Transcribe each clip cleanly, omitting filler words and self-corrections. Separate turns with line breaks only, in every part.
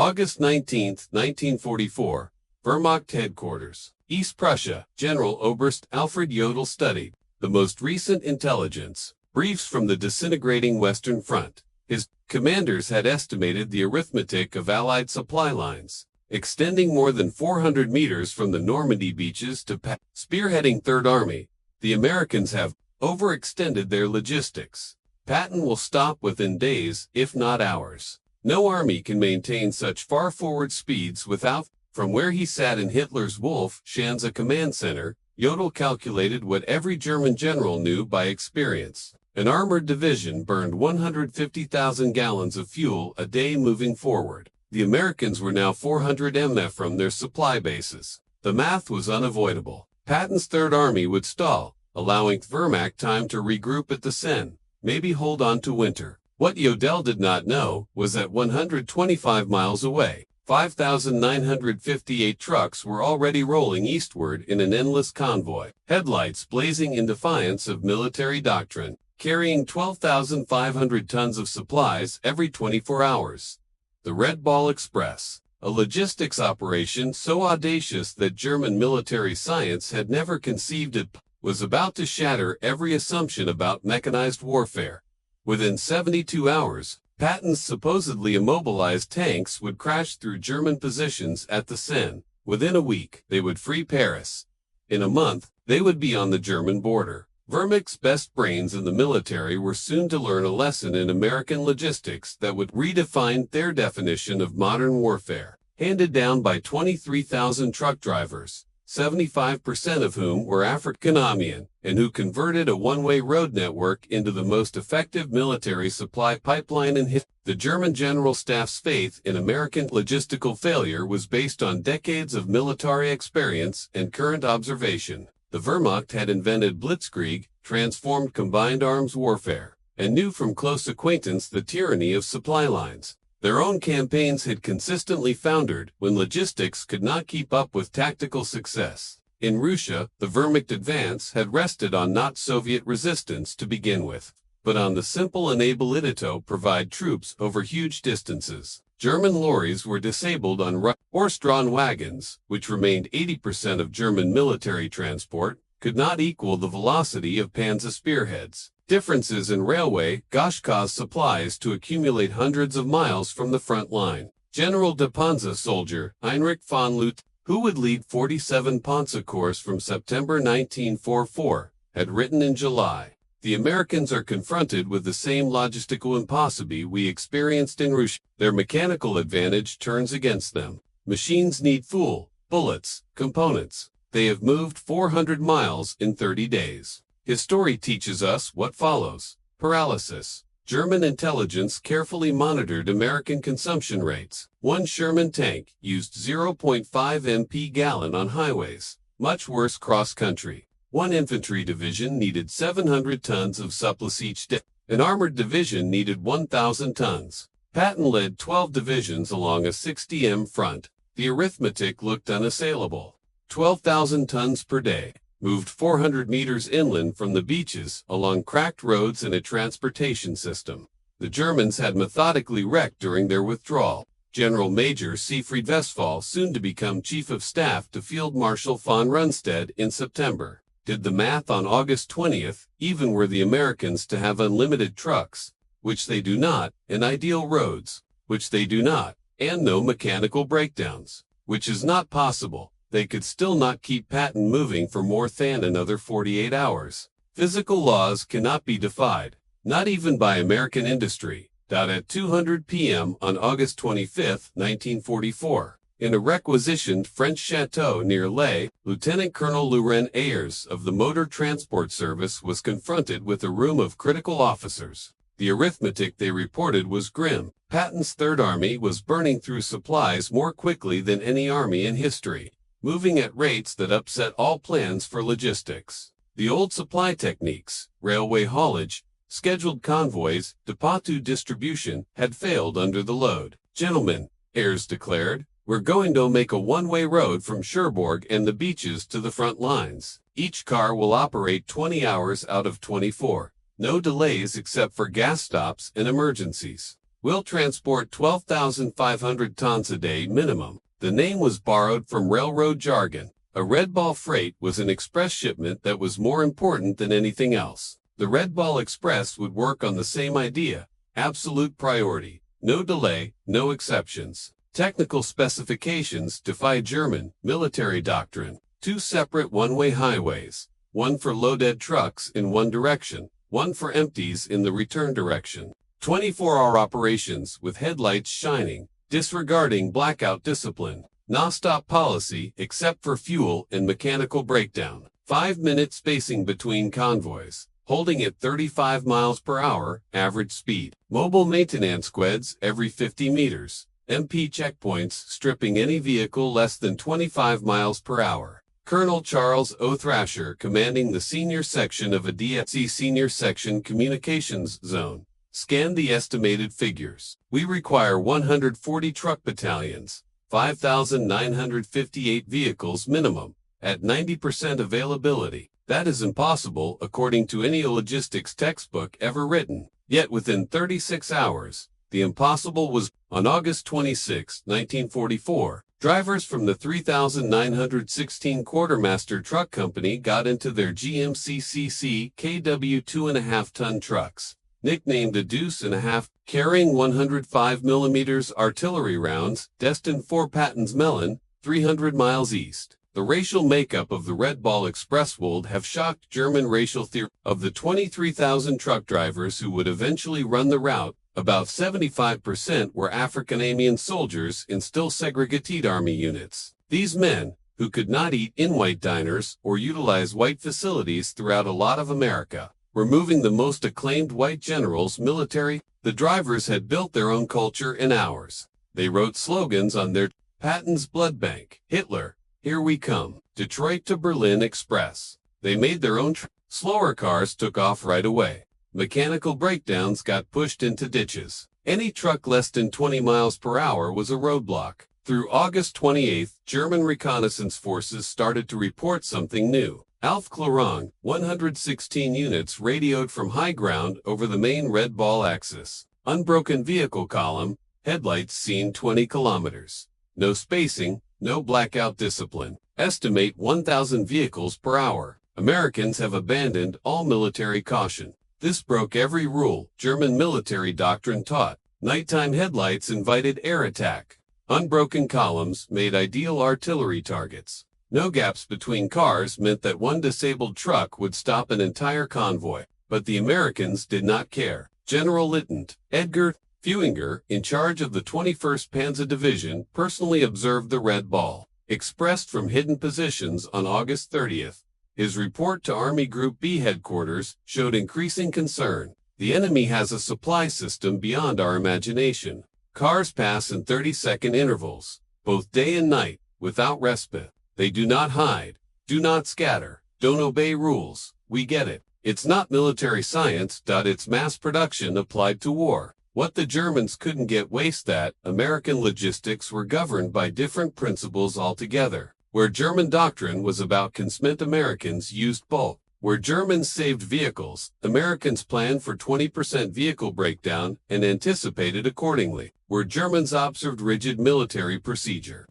August 19, 1944, Wehrmacht Headquarters, East Prussia. General Oberst Alfred Jodl studied the most recent intelligence briefs from the disintegrating Western Front. His commanders had estimated the arithmetic of Allied supply lines, extending more than 400 meters from the Normandy beaches to spearheading Third Army. The Americans have overextended their logistics. Patton will stop within days, if not hours. No army can maintain such far forward speeds without. From where he sat in Hitler's Wolf Schanze command center, Jodl calculated what every German general knew by experience. An armored division burned 150,000 gallons of fuel a day moving forward. The Americans were now 400 mf from their supply bases. The math was unavoidable. Patton's Third Army would stall, allowing Wehrmacht time to regroup at the Seine, maybe hold on to winter. What Jodl did not know was that 125 miles away, 5,958 trucks were already rolling eastward in an endless convoy, headlights blazing in defiance of military doctrine, carrying 12,500 tons of supplies every 24 hours. The Red Ball Express, a logistics operation so audacious that German military science had never conceived it, was about to shatter every assumption about mechanized warfare. Within 72 hours, Patton's supposedly immobilized tanks would crash through German positions at the Seine. Within a week, they would free Paris. In a month, they would be on the German border. Wehrmacht's best brains in the military were soon to learn a lesson in American logistics that would redefine their definition of modern warfare. Handed down by 23,000 truck drivers, 75% of whom were African-American, and who converted a one-way road network into the most effective military supply pipeline in history. The German General Staff's faith in American logistical failure was based on decades of military experience and current observation. The Wehrmacht had invented blitzkrieg, transformed combined arms warfare, and knew from close acquaintance the tyranny of supply lines. Their own campaigns had consistently foundered when logistics could not keep up with tactical success. In Russia, the Wehrmacht advance had rested on not Soviet resistance to begin with, but on the simple inability to provide troops over huge distances. German lorries were disabled on horse-drawn wagons, which remained 80% of German military transport, could not equal the velocity of Panzer spearheads. Differences in railway gauge caused supplies to accumulate hundreds of miles from the front line. General de Panzer soldier Heinrich von Lut, who would lead 47 Panzer Corps from September 1944, had written in July, "The Americans are confronted with the same logistical impossibility we experienced in Russia. Their mechanical advantage turns against them. Machines need fuel, bullets, components. They have moved 400 miles in 30 days. His story teaches us what follows. Paralysis. German intelligence carefully monitored American consumption rates. One Sherman tank used 0.5 mpg gallon on highways. Much worse cross-country. One infantry division needed 700 tons of surplus each day. An armored division needed 1,000 tons. Patton led 12 divisions along a 60 m front. The arithmetic looked unassailable. 12,000 tons per day. Moved 400 meters inland from the beaches, along cracked roads and a transportation system. The Germans had methodically wrecked during their withdrawal. General Major Siegfried Westphal, soon to become Chief of Staff to Field Marshal von Rundstedt in September, did the math on August 20th, even were the Americans to have unlimited trucks, which they do not, and ideal roads, which they do not, and no mechanical breakdowns, which is not possible, they could still not keep Patton moving for more than another 48 hours. Physical laws cannot be defied, not even by American industry. At 2:00 p.m. on August 25, 1944, in a requisitioned French chateau near Lay, Lieutenant Colonel Laurent Ayers of the Motor Transport Service was confronted with a room of critical officers. The arithmetic they reported was grim. Patton's Third Army was burning through supplies more quickly than any army in history, moving at rates that upset all plans for logistics. The old supply techniques, railway haulage, scheduled convoys, depot distribution, had failed under the load. "Gentlemen," Ayers declared, "we're going to make a one-way road from Cherbourg and the beaches to the front lines. Each car will operate 20 hours out of 24. No delays except for gas stops and emergencies. will transport 12,500 tons a day minimum. The name was borrowed from railroad jargon. A Red Ball freight was an express shipment that was more important than anything else. The Red Ball Express would work on the same idea: absolute priority, no delay, no exceptions. Technical specifications defy German military doctrine. 2 separate one-way highways, one for loaded trucks in one direction, one for empties in the return direction. 24-hour operations with headlights shining, disregarding blackout discipline. No-stop policy except for fuel and mechanical breakdown. 5-minute spacing between convoys, holding at 35 miles per hour average speed. Mobile maintenance squads every 50 meters. MP checkpoints stripping any vehicle less than 25 miles per hour. Colonel Charles O. Thrasher commanding the senior section of a DFC senior section communications zone. Scan the estimated figures. We require 140 truck battalions, 5,958 vehicles minimum, at 90% availability. That is impossible according to any logistics textbook ever written. Yet within 36 hours, the impossible was. On August 26, 1944, drivers from the 3,916 Quartermaster Truck Company got into their GMCCC KW 2.5-ton trucks, nicknamed a Deuce and a Half, carrying 105 mm artillery rounds, destined for Patton's Melon, 300 miles east. The racial makeup of the Red Ball Express would have shocked German racial theory. Of the 23,000 truck drivers who would eventually run the route, about 75% were African-American soldiers in still segregated army units. These men, who could not eat in white diners or utilize white facilities throughout a lot of America, were moving the most acclaimed white generals' military. The drivers had built their own culture in hours. They wrote slogans on their Patton's Blood Bank, Hitler, here we come, Detroit to Berlin Express. They made their own slower cars took off right away. Mechanical breakdowns got pushed into ditches. Any truck less than 20 miles per hour was a roadblock. Through August 28, German reconnaissance forces started to report something new. Aufklärung, 116 units radioed from high ground over the main Red Ball axis. Unbroken vehicle column, headlights seen 20 kilometers. No spacing, no blackout discipline. Estimate 1,000 vehicles per hour. Americans have abandoned all military caution. This broke every rule German military doctrine taught. Nighttime headlights invited air attack. Unbroken columns made ideal artillery targets. No gaps between cars meant that one disabled truck would stop an entire convoy. But the Americans did not care. General Lieutenant Edgar Feuinger, in charge of the 21st Panzer Division, personally observed the Red Ball, expressed from hidden positions on August 30th. His report to Army Group B headquarters showed increasing concern. The enemy has a supply system beyond our imagination. Cars pass in 30-second intervals, both day and night, without respite. They do not hide, do not scatter, don't obey rules. We get it. It's not military science. It's mass production applied to war. What the Germans couldn't get waste that American logistics were governed by different principles altogether. Where German doctrine was about consent, Americans used bulk. Where Germans saved vehicles, Americans planned for 20% vehicle breakdown and anticipated accordingly. Where Germans observed rigid military procedure,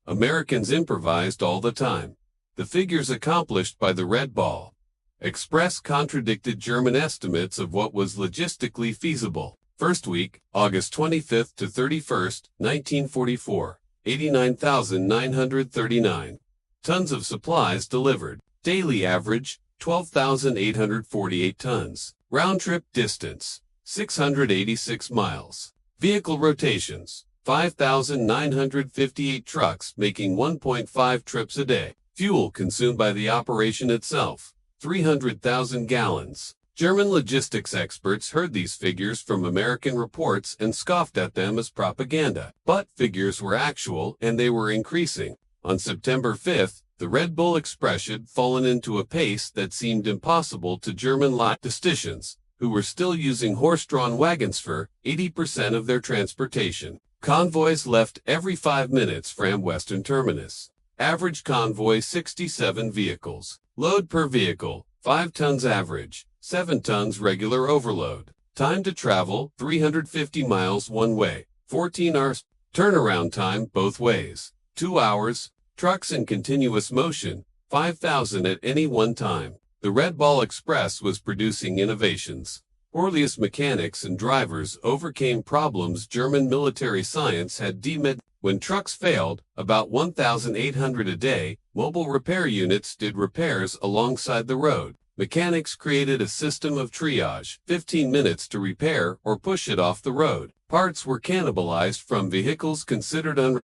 Americans improvised all the time. The figures accomplished by the Red Ball Express contradicted German estimates of what was logistically feasible. First week, August 25th to 31st, 1944. 89,939 tons of supplies delivered. Daily average, 12,848 tons. Round-trip distance, 686 miles. Vehicle rotations, 5,958 trucks making 1.5 trips a day. Fuel consumed by the operation itself, 300,000 gallons. German logistics experts heard these figures from American reports and scoffed at them as propaganda. But figures were actual and they were increasing. On September 5th, the Red Bull Express had fallen into a pace that seemed impossible to German logisticians, who were still using horse-drawn wagons for 80% of their transportation. Convoys left every 5 minutes from Western Terminus. Average convoy 67 vehicles. Load per vehicle, 5 tons average. 7 tons regular overload. Time to travel, 350 miles one way. 14 hours. Turnaround time both ways, 2 hours. Trucks in continuous motion, 5,000 at any one time. The Red Ball Express was producing innovations. Earliest mechanics and drivers overcame problems German military science had deemed. When trucks failed, about 1,800 a day, mobile repair units did repairs alongside the road. Mechanics created a system of triage, 15 minutes to repair or push it off the road. Parts were cannibalized from vehicles considered unreliable.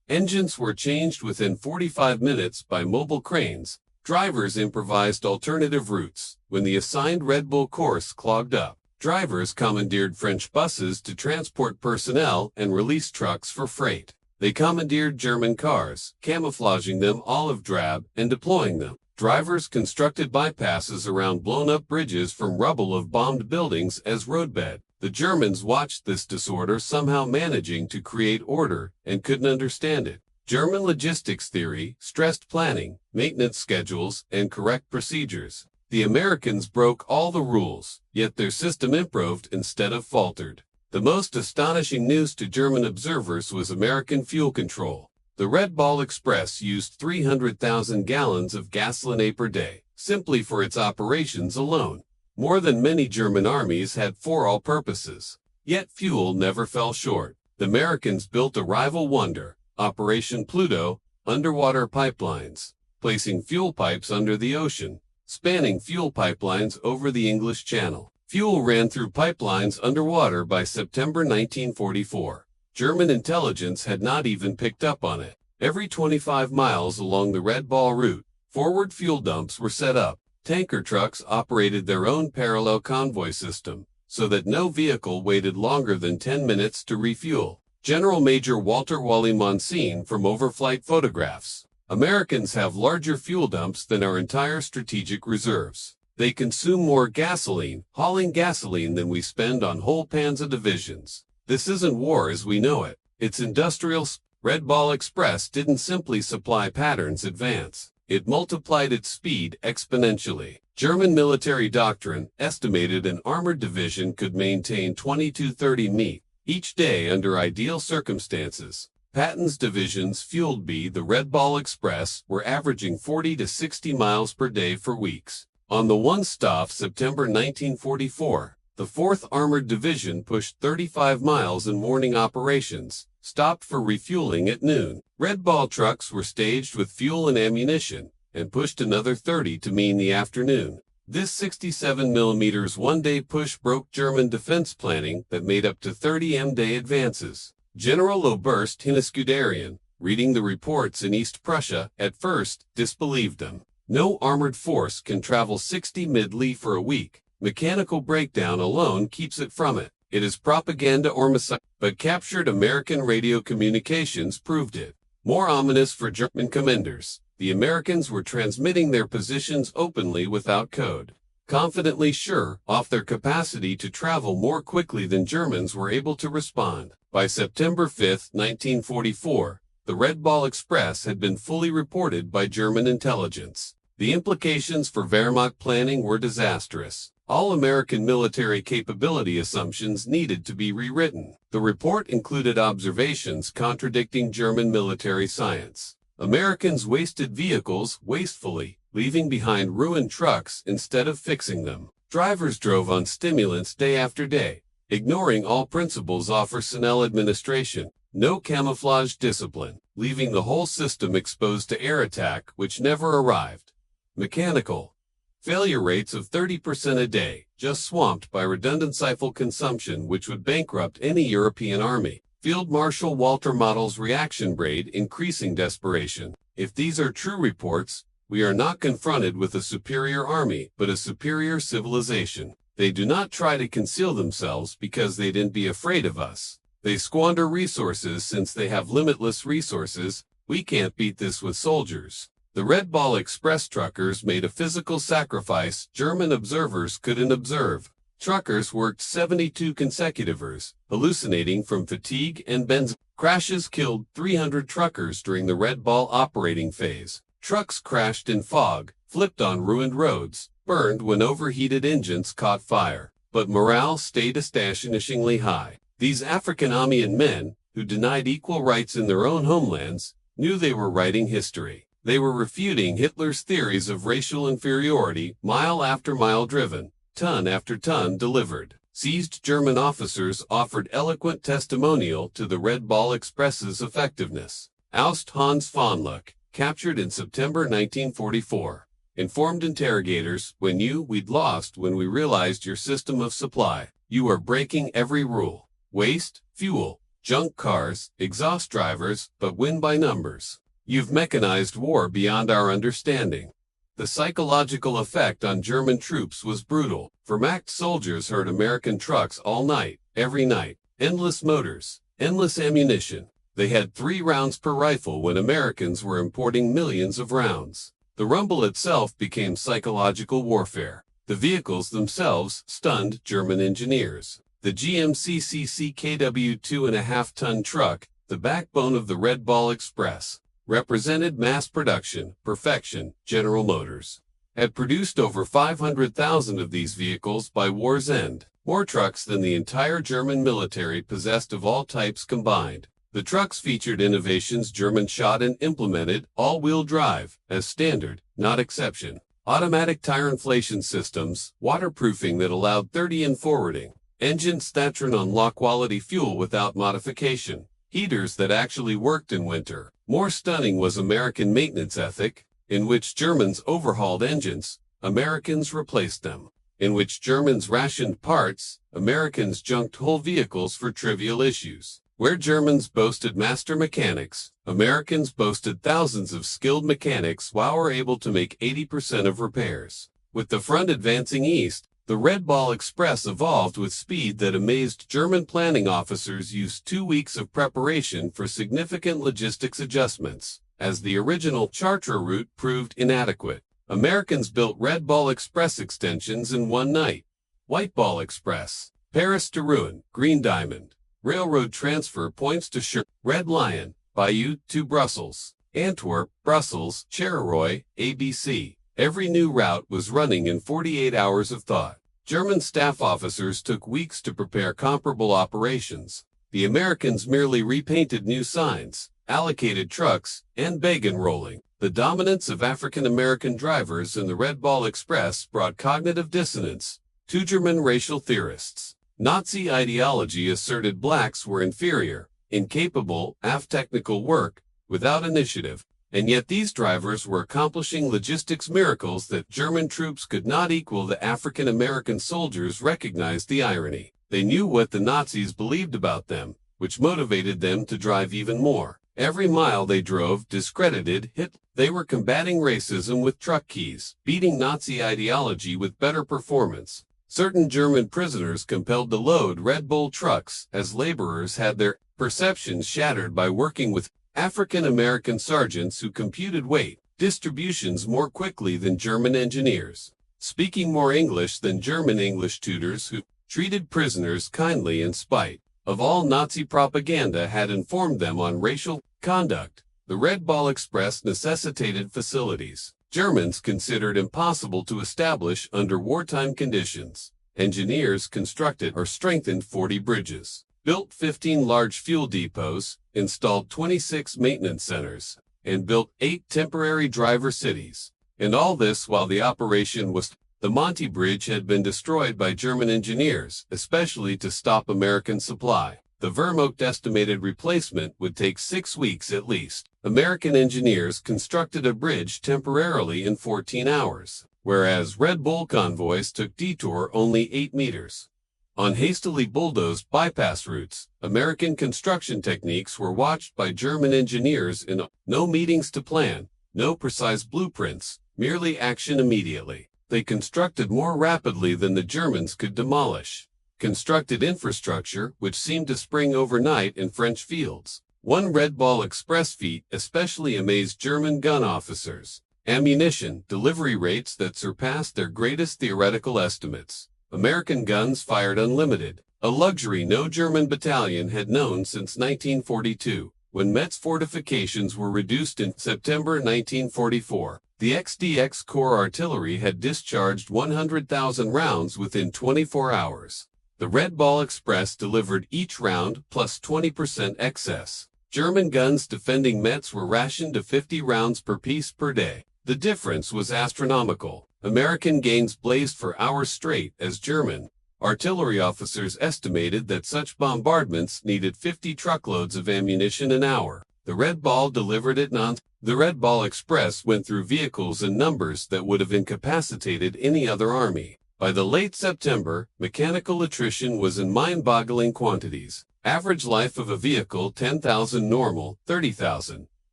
Engines were changed within 45 minutes by mobile cranes. Drivers improvised alternative routes. When the assigned Red Bull course clogged up, drivers commandeered French buses to transport personnel and release trucks for freight. They commandeered German cars, camouflaging them olive drab and deploying them. Drivers constructed bypasses around blown-up bridges from rubble of bombed buildings as roadbed. The Germans watched this disorder somehow managing to create order and couldn't understand it. German logistics theory stressed planning, maintenance schedules, and correct procedures. The Americans broke all the rules, yet their system improved instead of faltered. The most astonishing news to German observers was American fuel control. The Red Ball Express used 300,000 gallons of gasoline per day, simply for its operations alone. More than many German armies had for all purposes. Yet fuel never fell short. The Americans built a rival wonder, Operation Pluto, underwater pipelines, placing fuel pipes under the ocean, spanning fuel pipelines over the English Channel. Fuel ran through pipelines underwater by September 1944. German intelligence had not even picked up on it. Every 25 miles along the Red Ball route, forward fuel dumps were set up. Tanker trucks operated their own parallel convoy system, so that no vehicle waited longer than 10 minutes to refuel. General Major Walter Wally Monsignor from overflight photographs. Americans have larger fuel dumps than our entire strategic reserves. They consume more gasoline, hauling gasoline than we spend on whole Panzer divisions. This isn't war as we know it. It's industrial. Red Ball Express didn't simply supply Pattern's advance. It multiplied its speed exponentially. German military doctrine estimated an armored division could maintain 20 to 30 mi each day under ideal circumstances. Patton's divisions fueled by the Red Ball Express were averaging 40 to 60 miles per day for weeks. On the one-stop September 1944, the 4th Armored Division pushed 35 miles in morning operations, stopped for refueling at noon. Red Ball trucks were staged with fuel and ammunition, and pushed another 30 to mean the afternoon. This 67 mm one-day push broke German defense planning that made up to 30 m-day advances. General Oberst Hinescuderian, reading the reports in East Prussia, at first disbelieved them. No armored force can travel 60 mid-li for a week. Mechanical breakdown alone keeps it from it. It is propaganda or messiah. But captured American radio communications proved it. More ominous for German commanders. The Americans were transmitting their positions openly without code, confidently sure of their capacity to travel more quickly than Germans were able to respond. By September 5, 1944, the Red Ball Express had been fully reported by German intelligence. The implications for Wehrmacht planning were disastrous. All American military capability assumptions needed to be rewritten. The report included observations contradicting German military science. Americans wasted vehicles wastefully, leaving behind ruined trucks instead of fixing them. Drivers drove on stimulants day after day, ignoring all principles of personnel administration. No camouflage discipline, leaving the whole system exposed to air attack which never arrived. Mechanical failure rates of 30% a day, just swamped by redundant rifle consumption which would bankrupt any European army. Field Marshal Walter Model's reaction braid increasing desperation. If these are true reports, we are not confronted with a superior army, but a superior civilization. They do not try to conceal themselves because they didn't be afraid of us. They squander resources since they have limitless resources. We can't beat this with soldiers. The Red Ball Express truckers made a physical sacrifice German observers couldn't observe. Truckers worked 72 consecutive hours, hallucinating from fatigue and benzene. Crashes killed 300 truckers during the Red Ball operating phase. Trucks crashed in fog, flipped on ruined roads, burned when overheated engines caught fire. But morale stayed astonishingly high. These African-American men, who denied equal rights in their own homelands, knew they were writing history. They were refuting Hitler's theories of racial inferiority, mile after mile driven, ton after ton delivered. Seized German officers offered eloquent testimonial to the Red Ball Express's effectiveness. Oust Hans von Luck, captured in September 1944. Informed interrogators, we'd lost when we realized your system of supply. You are breaking every rule. Waste, fuel, junk cars, exhaust drivers, but win by numbers. You've mechanized war beyond our understanding. The psychological effect on German troops was brutal. Vermacht soldiers heard American trucks all night, every night. Endless motors, endless ammunition. They had 3 rounds per rifle when Americans were importing millions of rounds. The rumble itself became psychological warfare. The vehicles themselves stunned German engineers. The GMC KW 2.5-ton truck, the backbone of the Red Ball Express, represented mass production, perfection. General Motors had produced over 500,000 of these vehicles by war's end, more trucks than the entire German military possessed of all types combined. The trucks featured innovations Germans shot and implemented, all-wheel drive, as standard, not exception. Automatic tire inflation systems, waterproofing that allowed 30-in forwarding, engines that ran on low-quality fuel without modification, heaters that actually worked in winter. More stunning was American maintenance ethic, in which Germans overhauled engines, Americans replaced them. In which Germans rationed parts, Americans junked whole vehicles for trivial issues. Where Germans boasted master mechanics, Americans boasted thousands of skilled mechanics while were able to make 80% of repairs. With the front advancing east, the Red Ball Express evolved with speed that amazed German planning officers used 2 weeks of preparation for significant logistics adjustments, as the original Chartres route proved inadequate. Americans built Red Ball Express extensions in one night. White Ball Express, Paris to Rouen, Green Diamond, railroad transfer points to Cher, Red Lion, Bayeux to Brussels, Antwerp, Brussels, Charleroi, ABC. Every new route was running in 48 hours of thought. German staff officers took weeks to prepare comparable operations. The Americans merely repainted new signs, allocated trucks, and began rolling. The dominance of African-American drivers in the Red Ball Express brought cognitive dissonance to German racial theorists. Nazi ideology asserted blacks were inferior, incapable of technical work, without initiative, and yet these drivers were accomplishing logistics miracles that German troops could not equal. The African-American soldiers recognized the irony. They knew what the Nazis believed about them, which motivated them to drive even more. Every mile they drove discredited Hitler. They were combating racism with truck keys, beating Nazi ideology with better performance. Certain German prisoners compelled to load Red Bull trucks, as laborers had their perceptions shattered by working with African-American sergeants who computed weight distributions more quickly than German engineers, speaking more English than German English tutors who treated prisoners kindly in spite of all Nazi propaganda had informed them on racial conduct. The Red Ball Express necessitated facilities Germans considered impossible to establish under wartime conditions. Engineers constructed or strengthened 40 bridges, built 15 large fuel depots, installed 26 maintenance centers, and built 8 temporary driver cities. And all this while the operation was. The Monty Bridge had been destroyed by German engineers, especially to stop American supply. The Wehrmacht estimated replacement would take 6 weeks at least. American engineers constructed a bridge temporarily in 14 hours, whereas Red Bull convoys took detour only 8 meters. On hastily bulldozed bypass routes, American construction techniques were watched by German engineers in no meetings to plan, no precise blueprints, merely action immediately. They constructed more rapidly than the Germans could demolish. Constructed infrastructure which seemed to spring overnight in French fields. One Red Ball Express feat especially amazed German gun officers. Ammunition delivery rates that surpassed their greatest theoretical estimates. American guns fired unlimited, a luxury no German battalion had known since 1942, when Metz fortifications were reduced in September 1944. The XDX Corps artillery had discharged 100,000 rounds within 24 hours. The Red Ball Express delivered each round plus 20% excess. German guns defending Metz were rationed to 50 rounds per piece per day. The difference was astronomical. American gains blazed for hours straight as German artillery officers estimated that such bombardments needed 50 truckloads of ammunition an hour. The Red Ball delivered it non. The Red Ball Express went through vehicles in numbers that would have incapacitated any other army. By the late September, mechanical attrition was in mind-boggling quantities. Average life of a vehicle 10,000 normal, 30,000.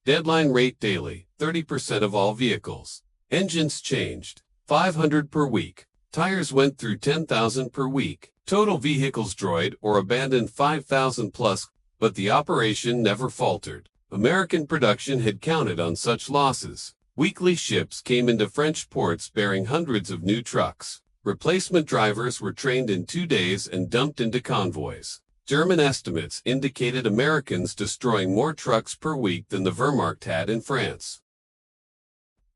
Deadline rate daily, 30% of all vehicles. Engines changed, 500 per week. Tires went through 10,000 per week. Total vehicles destroyed or abandoned 5,000 plus, but the operation never faltered. American production had counted on such losses. Weekly ships came into French ports bearing hundreds of new trucks. Replacement drivers were trained in 2 days and dumped into convoys. German estimates indicated Americans destroying more trucks per week than the Wehrmacht had in France.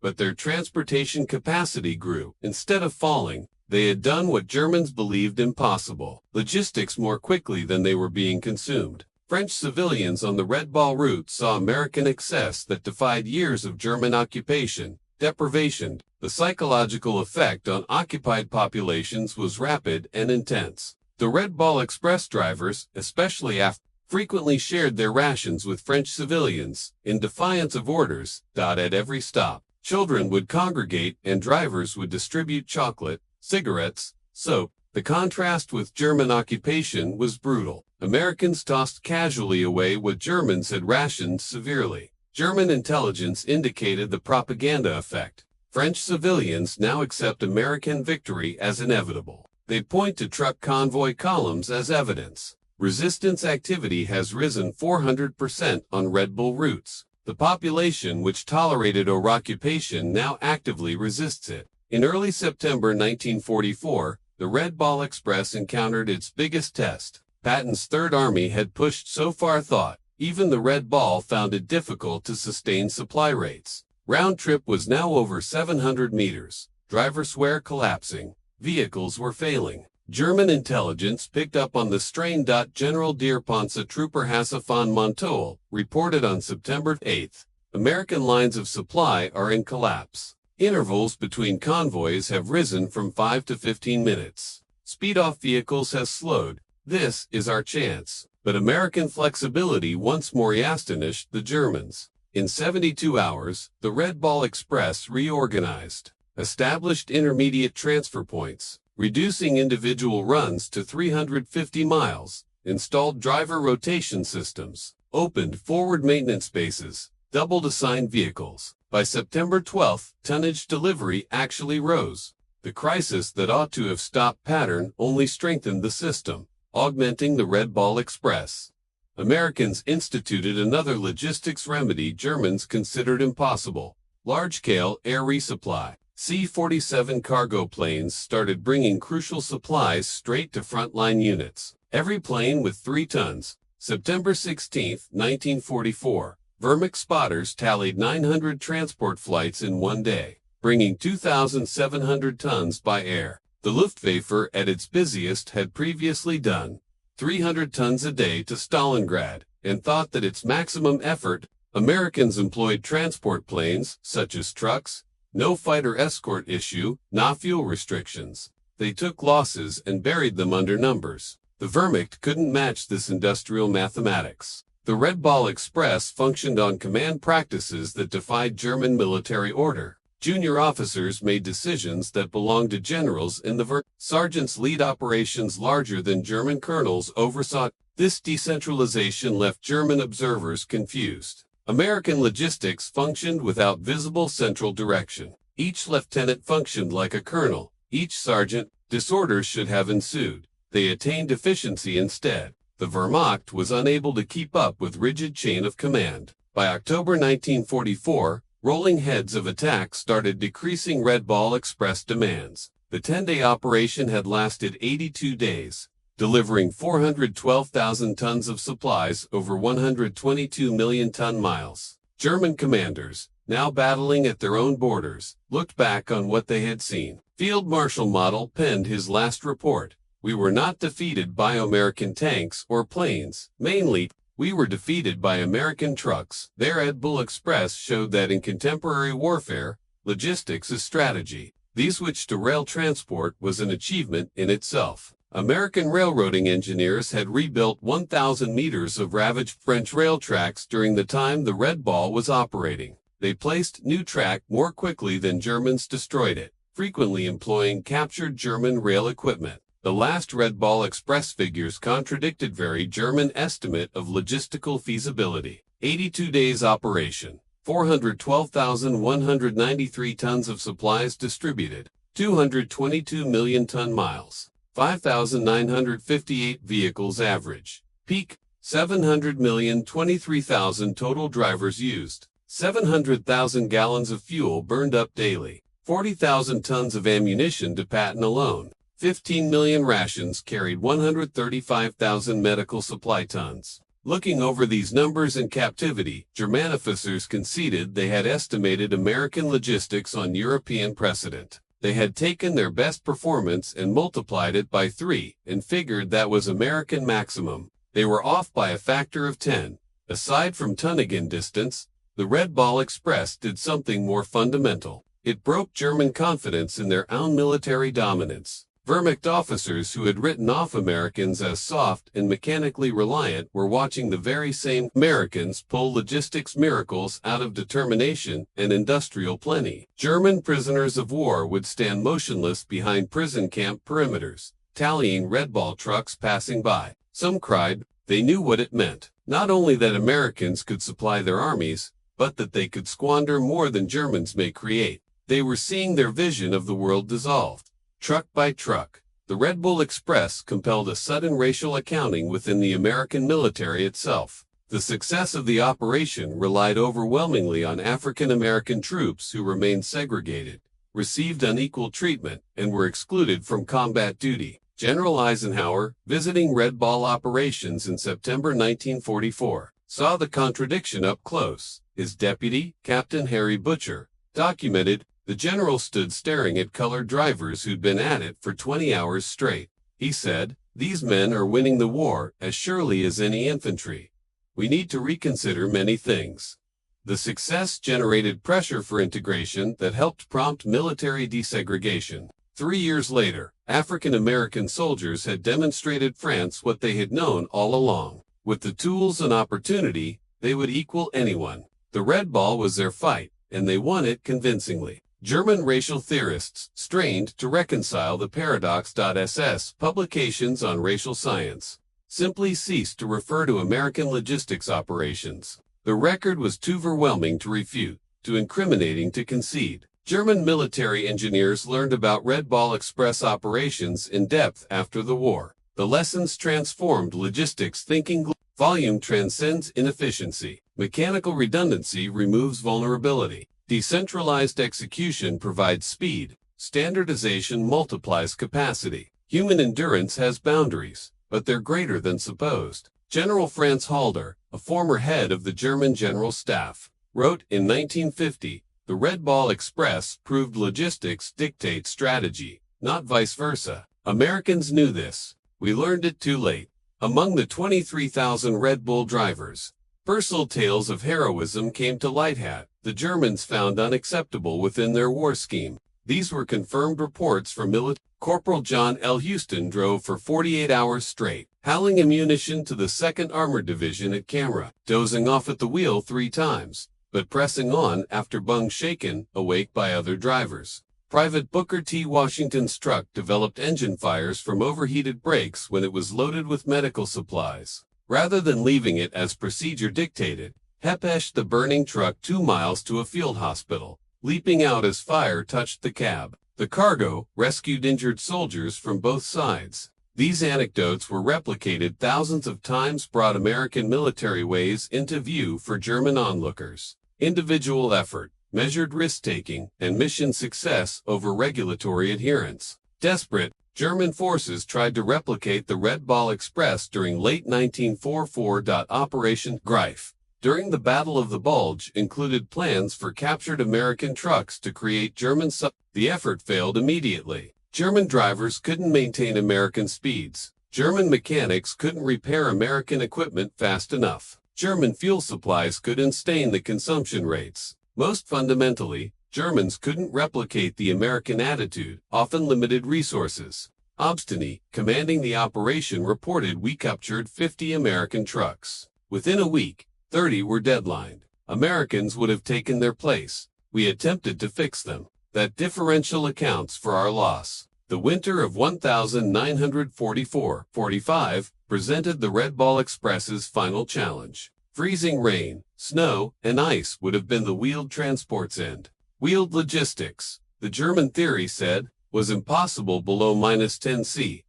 But their transportation capacity grew. Instead of falling, they had done what Germans believed impossible: logistics more quickly than they were being consumed. French civilians on the Red Ball route saw American excess that defied years of German occupation, deprivation. The psychological effect on occupied populations was rapid and intense. The Red Ball Express drivers, especially frequently shared their rations with French civilians, in defiance of orders. At every stop, children would congregate and drivers would distribute chocolate, cigarettes, soap. The contrast with German occupation was brutal. Americans tossed casually away what Germans had rationed severely. German intelligence indicated the propaganda effect. French civilians now accept American victory as inevitable. They point to truck convoy columns as evidence. Resistance activity has risen 400% on Red Bull routes. The population which tolerated occupation now actively resists it. In early September 1944, the Red Ball Express encountered its biggest test. Patton's Third Army had pushed so far thought, even the Red Ball found it difficult to sustain supply rates. Round trip was now over 700 meters. Drivers were collapsing. Vehicles were failing. German intelligence picked up on the strain. General Panzer Trooper Hasse von Montoll reported on September 8. American lines of supply are in collapse. Intervals between convoys have risen from 5 to 15 minutes. Speed-off vehicles has slowed. This is our chance. But American flexibility once more astonished the Germans. In 72 hours, the Red Ball Express reorganized, established intermediate transfer points, reducing individual runs to 350 miles, installed driver rotation systems, opened forward maintenance bases, doubled assigned vehicles. By September 12, tonnage delivery actually rose. The crisis that ought to have stopped Patton only strengthened the system, augmenting the Red Ball Express. Americans instituted another logistics remedy Germans considered impossible: large-scale air resupply. C-47 cargo planes started bringing crucial supplies straight to frontline units. Every plane with 3 tons. September 16, 1944. Wehrmacht spotters tallied 900 transport flights in one day, bringing 2,700 tons by air. The Luftwaffe at its busiest had previously done 300 tons a day to Stalingrad, and thought that its maximum effort. Americans employed transport planes, such as trucks, no fighter escort issue, no fuel restrictions. They took losses and buried them under numbers. The Wehrmacht couldn't match this industrial mathematics. The Red Ball Express functioned on command practices that defied German military order. Junior officers made decisions that belonged to generals in the Wehrmacht. Sergeants lead operations larger than German colonels oversaw. This decentralization left German observers confused. American logistics functioned without visible central direction. Each lieutenant functioned like a colonel. Each sergeant. Disorders should have ensued. They attained efficiency instead. The Wehrmacht was unable to keep up with rigid chain of command. By October 1944, rolling heads of attack started decreasing Red Ball Express demands. The 10-day operation had lasted 82 days, delivering 412,000 tons of supplies over 122 million ton miles. German commanders, now battling at their own borders, looked back on what they had seen. Field Marshal Model penned his last report. "We were not defeated by American tanks or planes. Mainly, we were defeated by American trucks." Their Red Bull Express showed that in contemporary warfare, logistics is strategy. The switch to rail transport was an achievement in itself. American railroading engineers had rebuilt 1,000 meters of ravaged French rail tracks during the time the Red Ball was operating. They placed new track more quickly than Germans destroyed it, frequently employing captured German rail equipment. The last Red Ball Express figures contradicted very German estimate of logistical feasibility. 82 days operation, 412,193 tons of supplies distributed, 222 million ton miles, 5,958 vehicles average. Peak, 700,023,000 total drivers used, 700,000 gallons of fuel burned up daily, 40,000 tons of ammunition to Patton alone. 15 million rations carried, 135,000 medical supply tons. Looking over these numbers in captivity, German officers conceded they had estimated American logistics on European precedent. They had taken their best performance and multiplied it by 3, and figured that was American maximum. They were off by a factor of 10. Aside from ton-again distance, the Red Ball Express did something more fundamental. It broke German confidence in their own military dominance. Wehrmacht officers who had written off Americans as soft and mechanically reliant were watching the very same Americans pull logistics miracles out of determination and industrial plenty. German prisoners of war would stand motionless behind prison camp perimeters, tallying Red Ball trucks passing by. Some cried, they knew what it meant. Not only that Americans could supply their armies, but that they could squander more than Germans may create. They were seeing their vision of the world dissolved. Truck by truck, the Red Bull Express compelled a sudden racial accounting within the American military itself. The success of the operation relied overwhelmingly on African American troops who remained segregated, received unequal treatment, and were excluded from combat duty. General Eisenhower, visiting Red Ball operations in September 1944, saw the contradiction up close. His deputy, Captain Harry Butcher, documented, "The general stood staring at colored drivers who'd been at it for 20 hours straight. He said, 'These men are winning the war as surely as any infantry. We need to reconsider many things.'" The success generated pressure for integration that helped prompt military desegregation. 3 years later, African American soldiers had demonstrated France what they had known all along. With the tools and opportunity, they would equal anyone. The Red Ball was their fight, and they won it convincingly. German racial theorists strained to reconcile the paradox.ss publications on racial science, simply ceased to refer to American logistics operations. The record was too overwhelming to refute, too incriminating to concede. German military engineers learned about Red Ball Express operations in depth after the war. The lessons transformed logistics thinking. Volume transcends inefficiency. Mechanical redundancy removes vulnerability. Decentralized execution provides speed. Standardization multiplies capacity. Human endurance has boundaries, but they're greater than supposed. General Franz Halder, a former head of the German General Staff, wrote in 1950, "The Red Ball Express proved logistics dictate strategy, not vice versa." Americans knew this. We learned it too late. Among the 23,000 Red Bull drivers, personal tales of heroism came to light the Germans found unacceptable within their war scheme. These were confirmed reports from military. Corporal John L. Houston drove for 48 hours straight, hauling ammunition to the 2nd Armored Division at Camera, dozing off at the wheel 3 times, but pressing on after bung shaken awake by other drivers. Private Booker T. Washington's truck developed engine fires from overheated brakes when it was loaded with medical supplies. Rather than leaving it as procedure dictated, Hepeshed the burning truck 2 miles to a field hospital, leaping out as fire touched the cab. The cargo rescued injured soldiers from both sides. These anecdotes were replicated thousands of times, brought American military ways into view for German onlookers. Individual effort, measured risk-taking, and mission success over regulatory adherence. Desperate, German forces tried to replicate the Red Ball Express during late 1944. Operation Greif. during the Battle of the Bulge included plans for captured American trucks to create German The effort failed immediately. German drivers couldn't maintain American speeds. German mechanics couldn't repair American equipment fast enough. German fuel supplies couldn't sustain the consumption rates. Most fundamentally, Germans couldn't replicate the American attitude, often limited resources. Obstany, commanding the operation, reported, "We captured 50 American trucks. Within a week, 30 were deadlined. Americans would have taken their place. We attempted to fix them. That differential accounts for our loss." The winter of 1944-45 presented the Red Ball Express's final challenge. Freezing rain, snow, and ice would have been the wheeled transport's end. Wheeled logistics, the German theory said, was impossible below -10 C.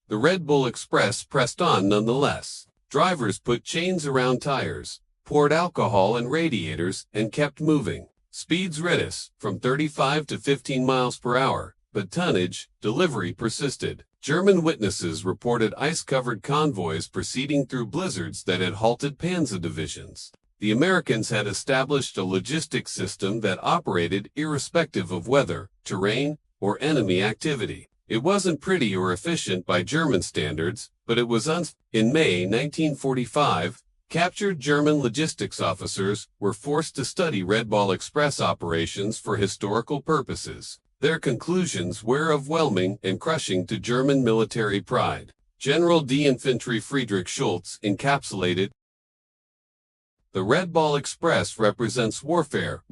The Red Bull Express pressed on nonetheless. Drivers put chains around tires, poured alcohol in radiators, and kept moving. Speeds reduced from 35 to 15 miles per hour, but tonnage, delivery persisted. German witnesses reported ice-covered convoys proceeding through blizzards that had halted panzer divisions. The Americans had established a logistics system that operated irrespective of weather, terrain, or enemy activity. It wasn't pretty or efficient by German standards, but it was In May 1945, captured German logistics officers were forced to study Red Ball Express operations for historical purposes. Their conclusions were overwhelming and crushing to German military pride. General d'Infanterie Friedrich Schultz encapsulated, "The Red Ball Express represents warfare.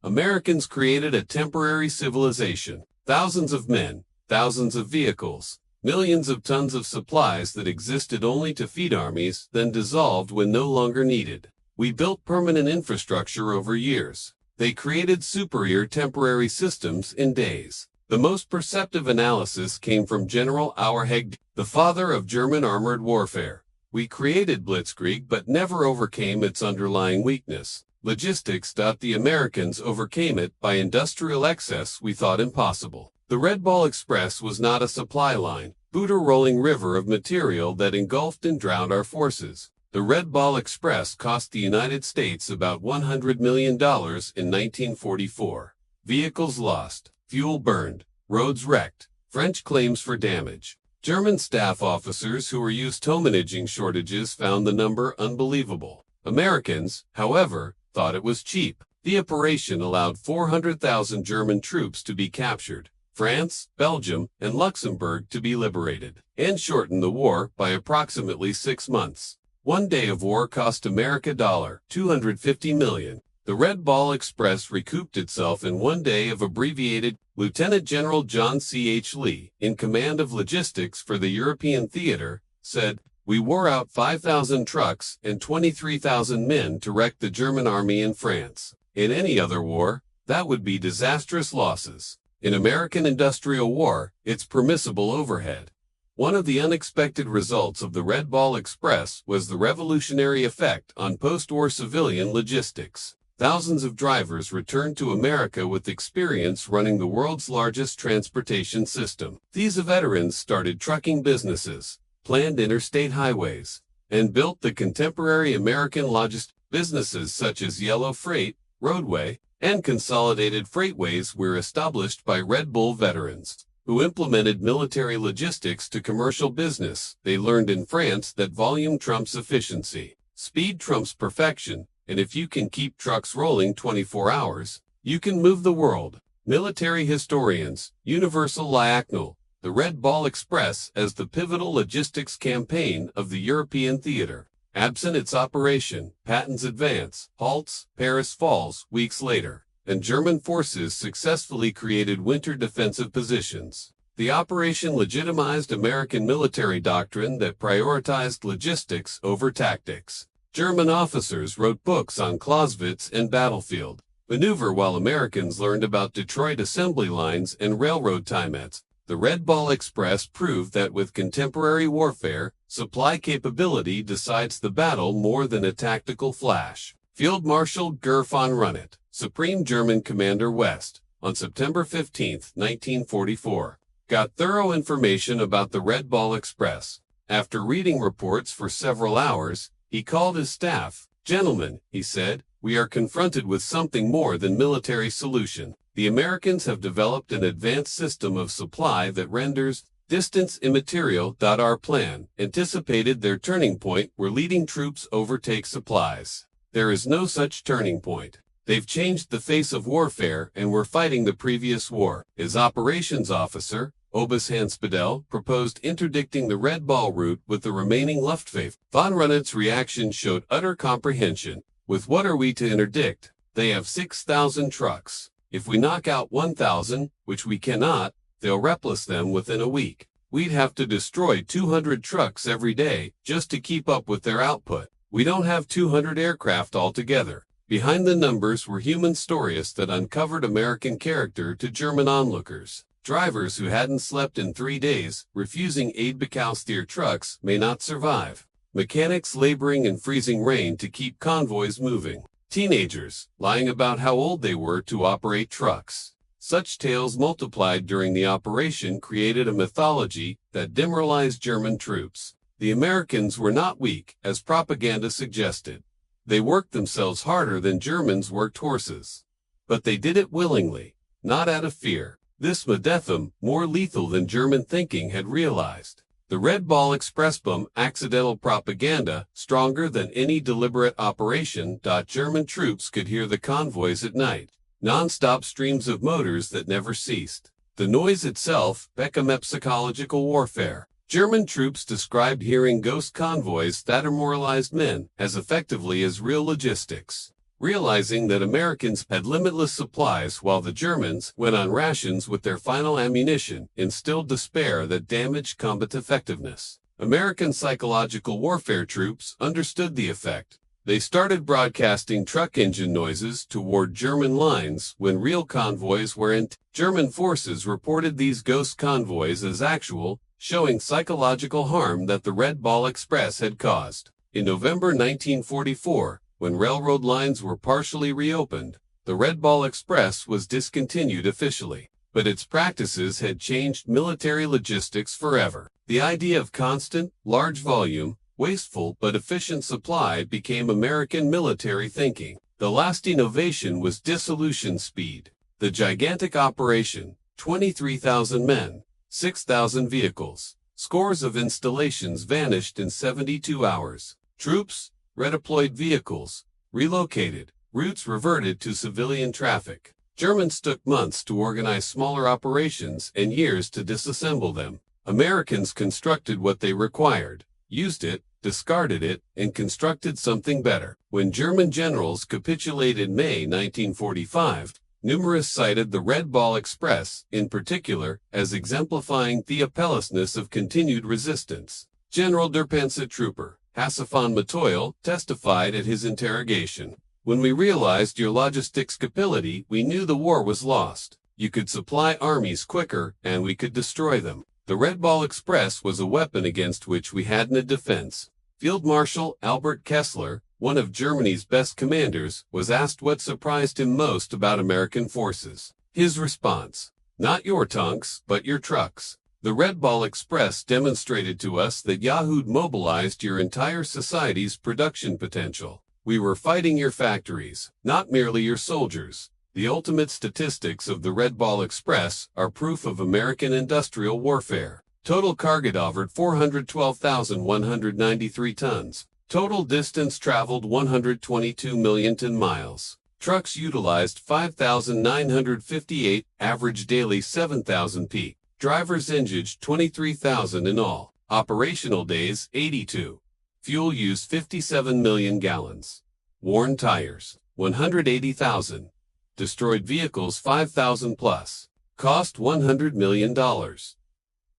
Americans created a temporary civilization. Thousands of men, thousands of vehicles, millions of tons of supplies that existed only to feed armies, then dissolved when no longer needed. We built permanent infrastructure over years. They created superior temporary systems in days." The most perceptive analysis came from General Auerheg, the father of German armored warfare. "We created blitzkrieg but never overcame its underlying weakness. Logistics. The Americans overcame it by industrial excess we thought impossible. The Red Ball Express was not a supply line, but a rolling river of material that engulfed and drowned our forces. The Red Ball Express cost the United States about $100 million in 1944. Vehicles lost, fuel burned, roads wrecked, French claims for damage. German staff officers who were used to managing shortages found the number unbelievable. Americans, however, thought it was cheap. The operation allowed 400,000 German troops to be captured, France, Belgium, and Luxembourg to be liberated, and shortened the war by approximately 6 months. One day of war cost America $250 million. The Red Ball Express recouped itself in 1 day of abbreviated. Lieutenant General John C.H. Lee, in command of logistics for the European theater, said, "We wore out 5,000 trucks and 23,000 men to wreck the German army in France. In any other war, that would be disastrous losses. In American industrial war, it's permissible overhead." One of the unexpected results of the Red Ball Express was the revolutionary effect on post-war civilian logistics. Thousands of drivers returned to America with experience running the world's largest transportation system. These veterans started trucking businesses, planned interstate highways, and built the contemporary American logistics. Businesses such as Yellow Freight, Roadway, and Consolidated Freightways were established by Red Bull veterans, who implemented military logistics to commercial business. They learned in France that volume trumps efficiency, speed trumps perfection, and if you can keep trucks rolling 24 hours, you can move the world. Military historians, universal liagnal, the Red Ball Express as the pivotal logistics campaign of the European theater. Absent its operation, Patton's advance halts, Paris falls weeks later, and German forces successfully created winter defensive positions. The operation legitimized American military doctrine that prioritized logistics over tactics. German officers wrote books on Clausewitz and battlefield maneuver while Americans learned about Detroit assembly lines and railroad timeouts. The Red Ball Express proved that with contemporary warfare, supply capability decides the battle more than a tactical flash. Field Marshal Ger von Runnet, Supreme German Commander West, on September 15, 1944, got thorough information about the Red Ball Express. After reading reports for several hours, he called his staff, "Gentlemen," he said, "we are confronted with something more than military solution. The Americans have developed an advanced system of supply that renders distance immaterial. Our plan anticipated their turning point where leading troops overtake supplies. There is no such turning point. They've changed the face of warfare and we're fighting the previous war." His operations officer, Obus Hanspedel, proposed interdicting the Red Ball route with the remaining Luftwaffe. Von Rundt's reaction showed utter comprehension. "With what are we to interdict? They have 6,000 trucks. If we knock out 1,000, which we cannot, they'll replace them within a week. We'd have to destroy 200 trucks every day just to keep up with their output. We don't have 200 aircraft altogether." Behind the numbers were human stories that uncovered American character to German onlookers. Drivers who hadn't slept in 3 days, refusing aid because their trucks may not survive. Mechanics laboring in freezing rain to keep convoys moving. Teenagers lying about how old they were to operate trucks. Such tales multiplied during the operation created a mythology that demoralized German troops. The Americans were not weak, as propaganda suggested. They worked themselves harder than Germans worked horses. But they did it willingly, not out of fear. This Medethum, more lethal than German thinking had realized. The Red Ball Express bomb, accidental propaganda, stronger than any deliberate operation. German troops could hear the convoys at night. Non-stop streams of motors that never ceased. The noise itself became psychological warfare. German troops described hearing ghost convoys that immortalized men as effectively as real logistics. Realizing that Americans had limitless supplies while the Germans went on rations with their final ammunition, instilled despair that damaged combat effectiveness. American psychological warfare troops understood the effect. They started broadcasting truck engine noises toward German lines when real convoys weren't. German forces reported these ghost convoys as actual, showing psychological harm that the Red Ball Express had caused. In November 1944, when railroad lines were partially reopened, the Red Ball Express was discontinued officially. But its practices had changed military logistics forever. The idea of constant, large volume, wasteful but efficient supply became American military thinking. The last innovation was dissolution speed. The gigantic operation, 23,000 men, 6,000 vehicles, scores of installations vanished in 72 hours. Troops, redeployed vehicles, relocated, routes reverted to civilian traffic. Germans took months to organize smaller operations and years to disassemble them. Americans constructed what they required, used it, discarded it, and constructed something better. When German generals capitulated in May 1945, numerous cited the Red Ball Express, in particular, as exemplifying the appellousness of continued resistance. General der Panzertrooper Hassan Matoil testified at his interrogation. "When we realized your logistics capability, we knew the war was lost. You could supply armies quicker, and we could destroy them. The Red Ball Express was a weapon against which we had no defense." Field Marshal Albert Kessler, one of Germany's best commanders, was asked what surprised him most about American forces. His response: "Not your tanks, but your trucks. The Red Ball Express demonstrated to us that Yahoo'd mobilized your entire society's production potential. We were fighting your factories, not merely your soldiers." The ultimate statistics of the Red Ball Express are proof of American industrial warfare. Total cargo over 412,193 tons. Total distance traveled 122 million ton-miles. Trucks utilized 5,958, average daily 7,000 peak. Drivers engaged 23,000 in all. Operational days 82. Fuel use 57 million gallons. Worn tires 180,000. Destroyed vehicles 5,000 plus. Cost $100 million.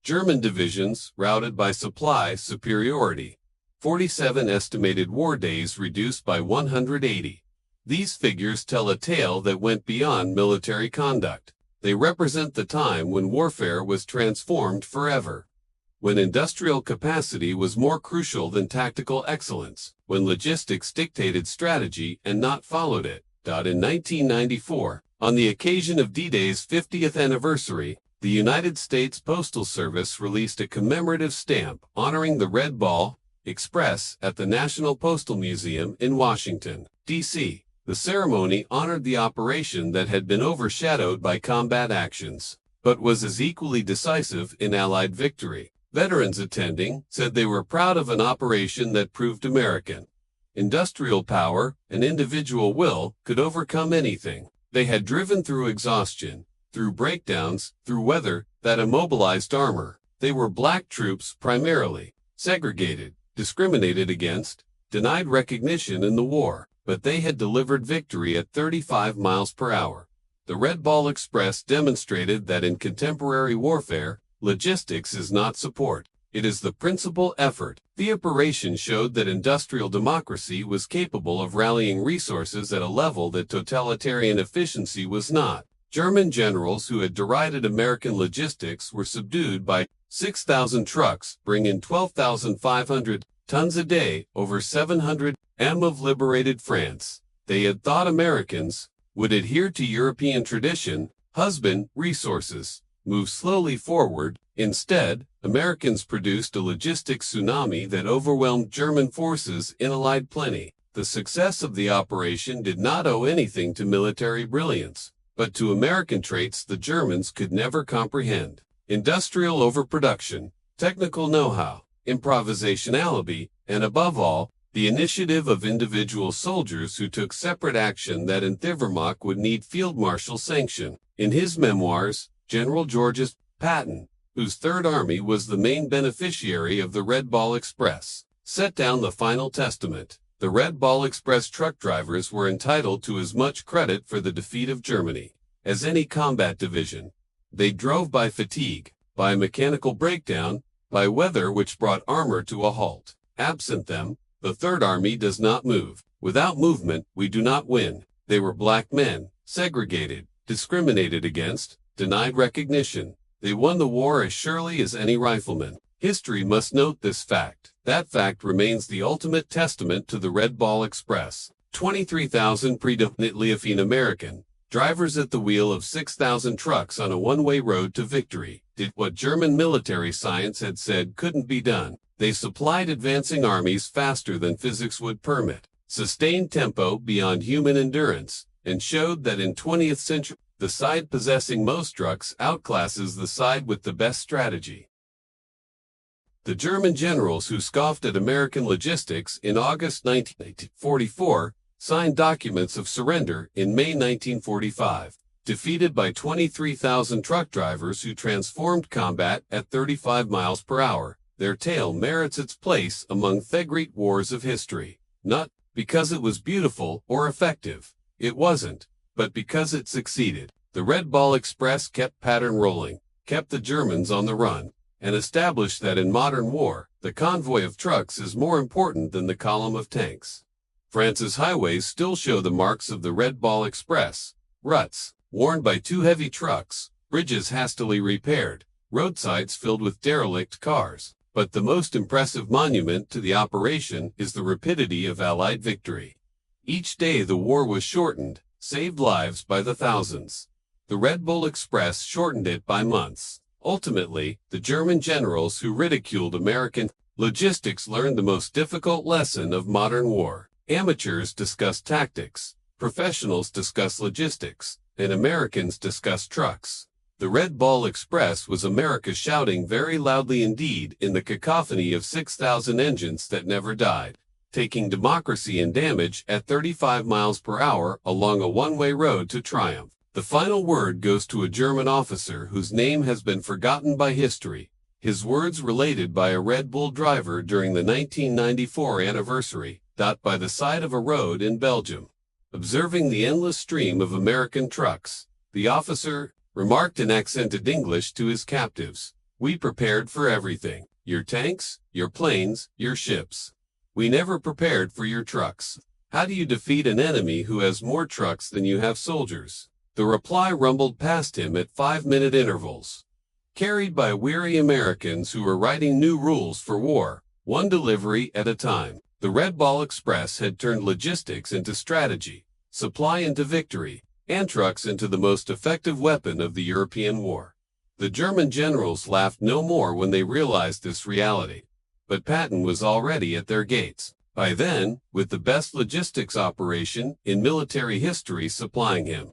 German divisions routed by supply superiority. 47 estimated war days reduced by 180. These figures tell a tale that went beyond military conduct. They represent the time when warfare was transformed forever. When industrial capacity was more crucial than tactical excellence. When logistics dictated strategy and not followed it. In 1994, on the occasion of D-Day's 50th anniversary, the United States Postal Service released a commemorative stamp honoring the Red Ball Express at the National Postal Museum in Washington, D.C. The ceremony honored the operation that had been overshadowed by combat actions, but was as equally decisive in Allied victory. Veterans attending said they were proud of an operation that proved American industrial power and individual will could overcome anything. They had driven through exhaustion, through breakdowns, through weather that immobilized armor. They were black troops primarily, segregated, discriminated against, denied recognition in the war, but they had delivered victory at 35 miles per hour. The Red Ball Express demonstrated that in contemporary warfare, logistics is not support. It is the principal effort. The operation showed that industrial democracy was capable of rallying resources at a level that totalitarian efficiency was not. German generals who had derided American logistics were subdued by 6,000 trucks, bringing 12,500 tons a day, over 700 m of liberated France. They had thought Americans would adhere to European tradition, husband resources, move slowly forward. Instead, Americans produced a logistics tsunami that overwhelmed German forces in Allied plenty. The success of the operation did not owe anything to military brilliance, but to American traits the Germans could never comprehend: industrial overproduction, technical know-how, improvisationality, and above all, the initiative of individual soldiers who took separate action that in Wehrmacht would need field marshal sanction. In his memoirs, General George Patton, whose Third Army was the main beneficiary of the Red Ball Express, set down the final testament. The Red Ball Express truck drivers were entitled to as much credit for the defeat of Germany as any combat division. They drove by fatigue, by mechanical breakdown, by weather which brought armor to a halt. Absent them, the Third Army does not move. Without movement, we do not win. They were black men, segregated, discriminated against, denied recognition. They won the war as surely as any rifleman. History must note this fact. That fact remains the ultimate testament to the Red Ball Express. 23,000 predominantly African-American drivers at the wheel of 6,000 trucks on a one-way road to victory did what German military science had said couldn't be done. They supplied advancing armies faster than physics would permit, sustained tempo beyond human endurance, and showed that in 20th century, the side possessing most trucks outclasses the side with the best strategy. The German generals who scoffed at American logistics in August 1944 signed documents of surrender in May 1945, defeated by 23,000 truck drivers who transformed combat at 35 miles per hour. Their tale merits its place among the great wars of history, not because it was beautiful or effective. It wasn't. But because it succeeded. The Red Ball Express kept pattern rolling, kept the Germans on the run, and established that in modern war, the convoy of trucks is more important than the column of tanks. France's highways still show the marks of the Red Ball Express: ruts, worn by too heavy trucks, bridges hastily repaired, roadsides filled with derelict cars. But the most impressive monument to the operation is the rapidity of Allied victory. Each day the war was shortened, saved lives by the thousands. The Red Bull Express shortened it by months. Ultimately, the German generals who ridiculed American logistics learned the most difficult lesson of modern war. Amateurs discuss tactics, professionals discuss logistics, and Americans discuss trucks. The Red Ball Express was America shouting very loudly indeed in the cacophony of 6,000 engines that never died, taking democracy and damage at 35 miles per hour along a one-way road to triumph. The final word goes to a German officer whose name has been forgotten by history. His words related by a Red Bull driver during the 1994 anniversary, by the side of a road in Belgium. Observing the endless stream of American trucks, the officer remarked in accented English to his captives, "We prepared for everything. Your tanks, your planes, your ships. We never prepared for your trucks. How do you defeat an enemy who has more trucks than you have soldiers?" The reply rumbled past him at 5-minute intervals, carried by weary Americans who were writing new rules for war, one delivery at a time. The Red Ball Express had turned logistics into strategy, supply into victory, and trucks into the most effective weapon of the European war. The German generals laughed no more when they realized this reality. but Patton was already at their gates. By then, with the best logistics operation in military history supplying him.